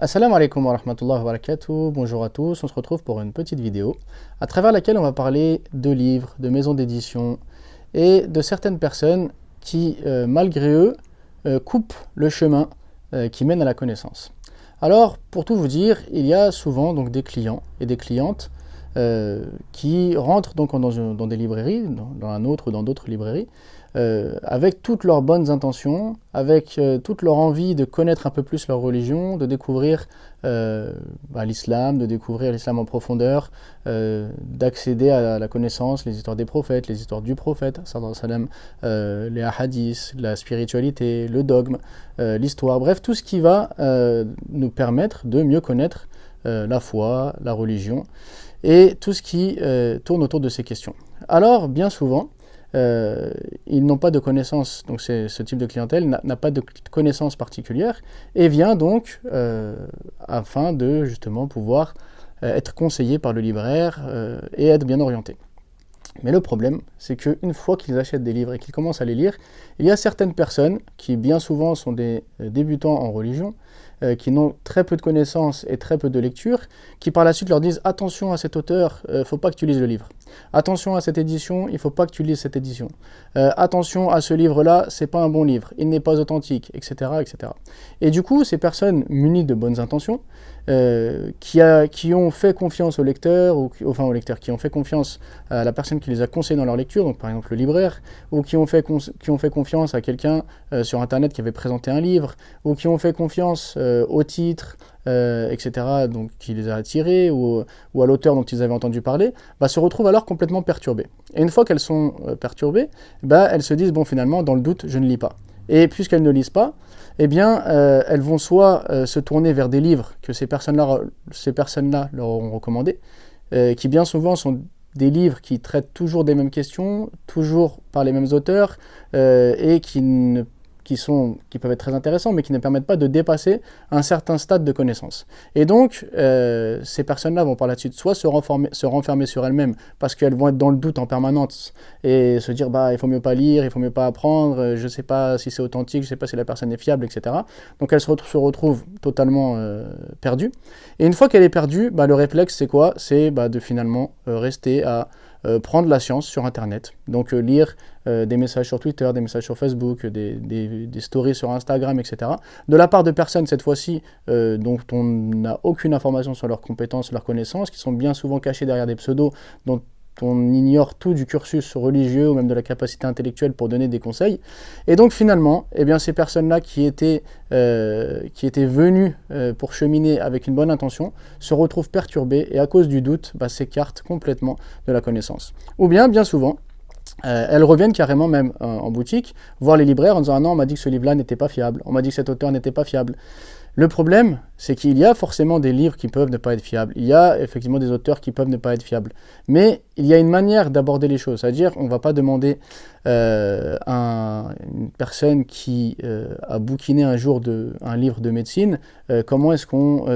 Assalamu alaikum wa rahmatullahi wa barakatuh, bonjour à tous, on se retrouve pour une petite vidéo à travers laquelle on va parler de livres, de maisons d'édition et de certaines personnes qui, malgré eux, coupent le chemin qui mène à la connaissance. Alors, pour tout vous dire, il y a souvent donc, des clients et des clientes qui rentrent donc dans des librairies, dans un autre ou dans d'autres librairies, avec toutes leurs bonnes intentions, avec toute leur envie de connaître un peu plus leur religion, de découvrir l'islam, de découvrir l'islam en profondeur, d'accéder à la connaissance, les histoires des prophètes, les histoires du prophète, sallallahu alayhi wa sallam, les hadiths, la spiritualité, le dogme, l'histoire, bref, tout ce qui va nous permettre de mieux connaître la foi, la religion, et tout ce qui tourne autour de ces questions. Alors, bien souvent, ils n'ont pas de connaissances, donc ce type de clientèle n'a pas de connaissances particulières et vient donc afin de justement pouvoir être conseillé par le libraire et être bien orienté. Mais le problème, c'est qu'une fois qu'ils achètent des livres et qu'ils commencent à les lire, il y a certaines personnes qui bien souvent sont des débutants en religion, qui n'ont très peu de connaissances et très peu de lecture, qui par la suite leur disent « Attention à cet auteur, il ne faut pas que tu lises le livre. Attention à cette édition, il ne faut pas que tu lises cette édition. Attention à ce livre-là, c'est pas un bon livre, il n'est pas authentique, etc. etc. » Et du coup, ces personnes munies de bonnes intentions, qui ont fait confiance au lecteur, qui ont fait confiance à la personne qui les a conseillés dans leur lecture, donc par exemple le libraire, ou qui ont fait confiance à quelqu'un sur Internet qui avait présenté un livre, ou qui ont fait confiance au titre, etc., donc qui les a attirés, ou à l'auteur dont ils avaient entendu parler, se retrouvent alors complètement perturbées. Et une fois qu'elles sont perturbées, elles se disent, bon finalement, dans le doute, je ne lis pas. Et puisqu'elles ne lisent pas, eh bien, elles vont soit se tourner vers des livres que ces personnes-là leur auront recommandés, qui bien souvent sont des livres qui traitent toujours des mêmes questions, toujours par les mêmes auteurs, et qui peuvent être très intéressants, mais qui ne permettent pas de dépasser un certain stade de connaissance. Et donc, ces personnes-là vont par la suite soit se renfermer sur elles-mêmes, parce qu'elles vont être dans le doute en permanence, et se dire, il faut mieux pas lire, il faut mieux pas apprendre, je ne sais pas si c'est authentique, je ne sais pas si la personne est fiable, etc. Donc, elles se retrouvent totalement perdues. Et une fois qu'elle est perdue, le réflexe, c'est quoi? C'est de finalement rester à prendre la science sur Internet, donc lire des messages sur Twitter, des messages sur Facebook, des stories sur Instagram, etc. De la part de personnes, cette fois-ci, dont on n'a aucune information sur leurs compétences, leurs connaissances, qui sont bien souvent cachées derrière des pseudos, dont on ignore tout du cursus religieux ou même de la capacité intellectuelle pour donner des conseils. Et donc finalement, ces personnes-là qui étaient venues pour cheminer avec une bonne intention se retrouvent perturbées et à cause du doute, s'écartent complètement de la connaissance. Ou bien souvent, elles reviennent carrément même en boutique, voir les libraires en disant « Ah non, on m'a dit que ce livre-là n'était pas fiable, on m'a dit que cet auteur n'était pas fiable ». Le problème, c'est qu'il y a forcément des livres qui peuvent ne pas être fiables. Il y a effectivement des auteurs qui peuvent ne pas être fiables. Mais il y a une manière d'aborder les choses. C'est-à-dire, on ne va pas demander à une personne qui a bouquiné un jour un livre de médecine, comment est-ce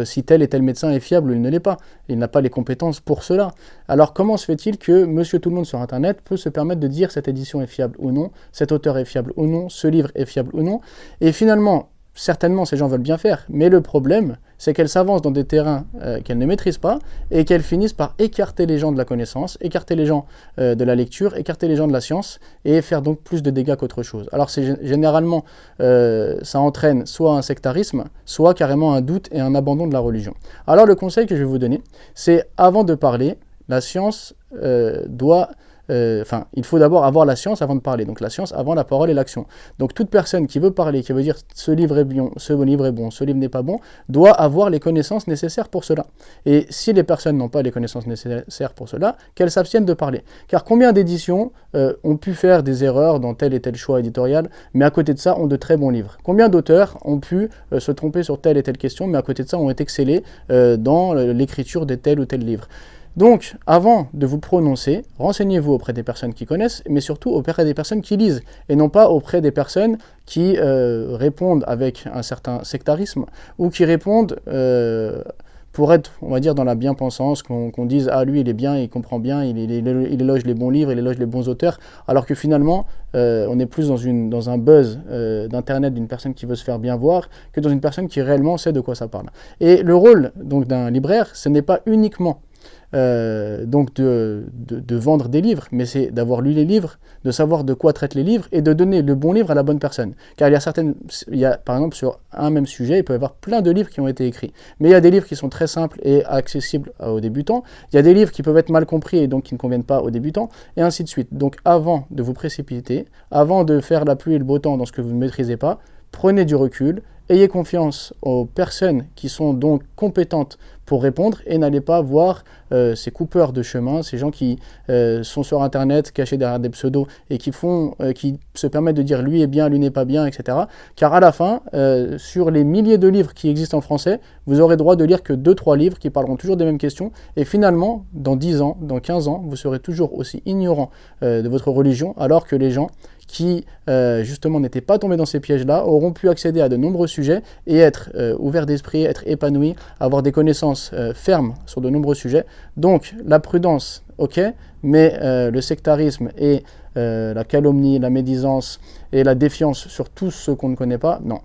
si tel et tel médecin est fiable ou il ne l'est pas. Il n'a pas les compétences pour cela. Alors comment se fait-il que monsieur tout le monde sur Internet peut se permettre de dire cette édition est fiable ou non, cet auteur est fiable ou non, ce livre est fiable ou non? Et finalement, certainement, ces gens veulent bien faire, mais le problème, c'est qu'elles s'avancent dans des terrains qu'elles ne maîtrisent pas et qu'elles finissent par écarter les gens de la connaissance, écarter les gens de la lecture, écarter les gens de la science et faire donc plus de dégâts qu'autre chose. Alors, généralement, ça entraîne soit un sectarisme, soit carrément un doute et un abandon de la religion. Alors, le conseil que je vais vous donner, c'est avant de parler, la science il faut d'abord avoir la science avant de parler, donc la science avant la parole et l'action. Donc toute personne qui veut parler, qui veut dire ce livre est bon, ce livre est bon, ce livre n'est pas bon, doit avoir les connaissances nécessaires pour cela. Et si les personnes n'ont pas les connaissances nécessaires pour cela, qu'elles s'abstiennent de parler. Car combien d'éditions ont pu faire des erreurs dans tel et tel choix éditorial, mais à côté de ça ont de très bons livres? Combien d'auteurs ont pu se tromper sur telle et telle question, mais à côté de ça ont excellé dans l'écriture de tel ou tel livre? Donc, avant de vous prononcer, renseignez-vous auprès des personnes qui connaissent, mais surtout auprès des personnes qui lisent, et non pas auprès des personnes qui répondent avec un certain sectarisme, ou qui répondent pour être, on va dire, dans la bien-pensance, qu'on dise « Ah, lui, il est bien, il comprend bien, il éloge les bons livres, il éloge les bons auteurs », alors que finalement, on est plus dans un buzz d'Internet d'une personne qui veut se faire bien voir que dans une personne qui réellement sait de quoi ça parle. Et le rôle donc d'un libraire, ce n'est pas uniquement donc de vendre des livres, mais c'est d'avoir lu les livres, de savoir de quoi traitent les livres et de donner le bon livre à la bonne personne. Car il y a par exemple sur un même sujet, il peut y avoir plein de livres qui ont été écrits. Mais il y a des livres qui sont très simples et accessibles aux débutants, il y a des livres qui peuvent être mal compris et donc qui ne conviennent pas aux débutants, et ainsi de suite. Donc avant de vous précipiter, avant de faire la pluie et le beau temps dans ce que vous ne maîtrisez pas, prenez du recul, ayez confiance aux personnes qui sont donc compétentes pour répondre et n'allez pas voir ces coupeurs de chemin, ces gens qui sont sur Internet, cachés derrière des pseudos et qui se permettent de dire lui est bien, lui n'est pas bien, etc. Car à la fin, sur les milliers de livres qui existent en français, vous aurez droit de lire que 2-3 livres qui parleront toujours des mêmes questions et finalement, dans 10 ans, dans 15 ans, vous serez toujours aussi ignorant de votre religion alors que les gens qui justement n'étaient pas tombés dans ces pièges-là auront pu accéder à de nombreux sujets et être ouverts d'esprit, être épanouis, avoir des connaissances fermes sur de nombreux sujets. Donc la prudence, ok, mais le sectarisme et la calomnie, la médisance et la défiance sur tout ce qu'on ne connaît pas, non.